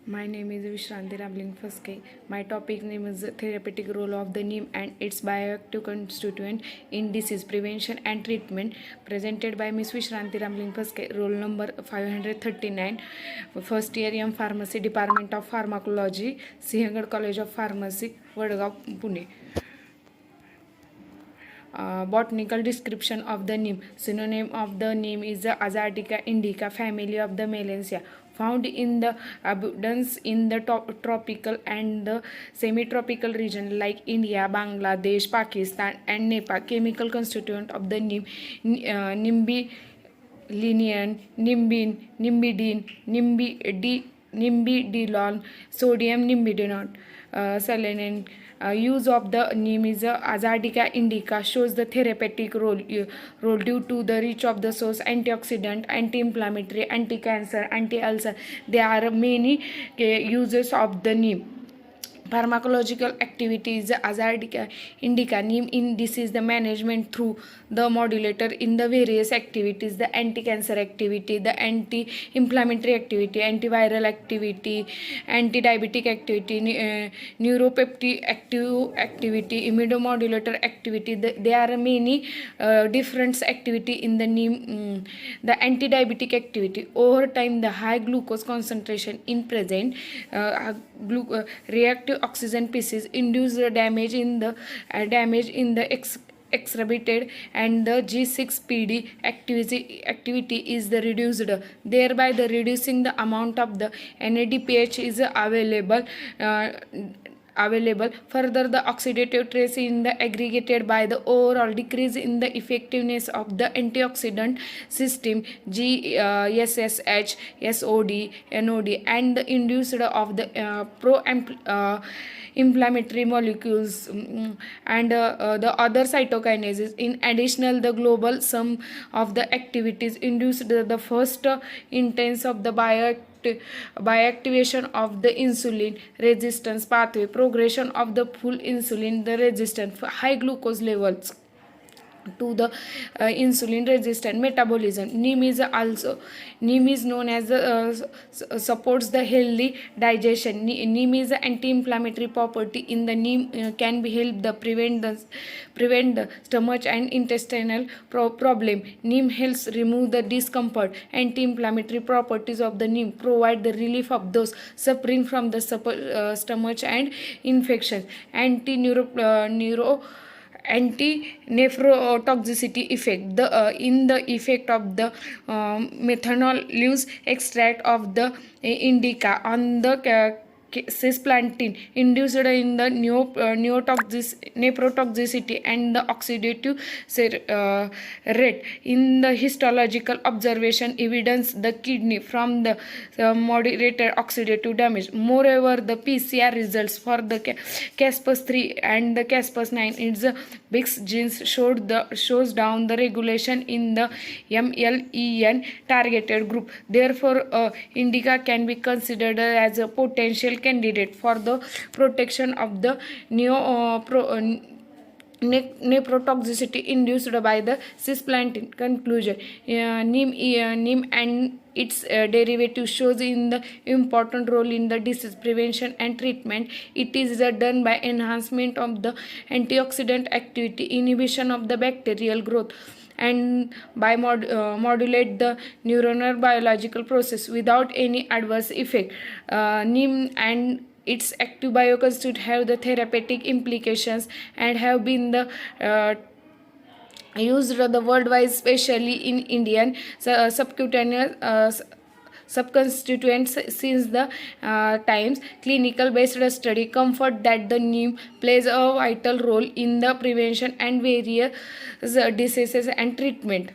My name is Vishranti Ramling Faske. My topic name is therapeutic role of the Neem and its bioactive constituent in disease prevention and treatment. Presented by Ms. Vishranti Ramling Faske. Roll number 539. First year M Pharmacy, Department of Pharmacology, Sihangarh College of Pharmacy, Vadgaon, Pune. Botanical description of the neem. Synonym of the neem is the Azadirachta indica family of the Melancia, found in the abundance in the tropical and the semi-tropical region like India, Bangladesh, Pakistan and Nepal. Chemical constituent of the neem: nimbilinium, nimbidine, nimbidinol, sodium nimbidinol, selenium. Use of the neem is Azadirachta indica shows the therapeutic role due to the reach of the source antioxidant, anti-inflammatory, anti-cancer, anti-ulcer. There are many uses of the neem. Pharmacological activities Azadirachta indica neem in disease the management through the modulator in the various activities: the anti-cancer activity, the anti-inflammatory activity, antiviral activity, anti-diabetic activity, neuropeptide activity, immunomodulator activity. There are many different activity in the neem. The anti-diabetic activity: over time the high glucose concentration in present reactive oxygen pieces induce the damage in the exhibited, and the G6PD activity is the reduced, thereby the reducing the amount of the NADPH is available. Further, the oxidative stress in the aggregated by the overall decrease in the effectiveness of the antioxidant system GSSH, SOD, NOD, and the induced of the inflammatory molecules and the other cytokinases. In addition, the global sum of the activities induced the first intense of the bioactivation of the insulin resistance pathway, progression of the full insulin the resistant high glucose levels to the insulin resistant metabolism. Neem is known as supports the healthy digestion. Neem is an anti-inflammatory property in the neem can be help the prevent the stomach and intestinal problem. Neem helps remove the discomfort. Anti-inflammatory properties of the neem provide the relief of those suffering from the stomach and infections. Anti-nephrotoxicity effect. In the effect of the methanol leaves extract of the indica on the cisplatin induced in the nephrotoxicity and the oxidative rate. In the histological observation evidence the kidney from the moderated oxidative damage. Moreover, the PCR results for the Caspase-3 and the Caspase-9 its Bix genes shows down the regulation in the MLEN targeted group. Therefore, indica can be considered as a potential candidate for the protection of the nephrotoxicity induced by the cisplatin. Conclusion: neem and its derivative shows in the important role in the disease prevention and treatment. It is done by enhancement of the antioxidant activity, inhibition of the bacterial growth, and by modulate the neuronal biological process without any adverse effect. Neem and its active bioconstituent have the therapeutic implications and have been the used the worldwide, especially in Indian subcutaneous subconstituents since the times. Clinical based study comfort that the neem plays a vital role in the prevention and various diseases and treatment.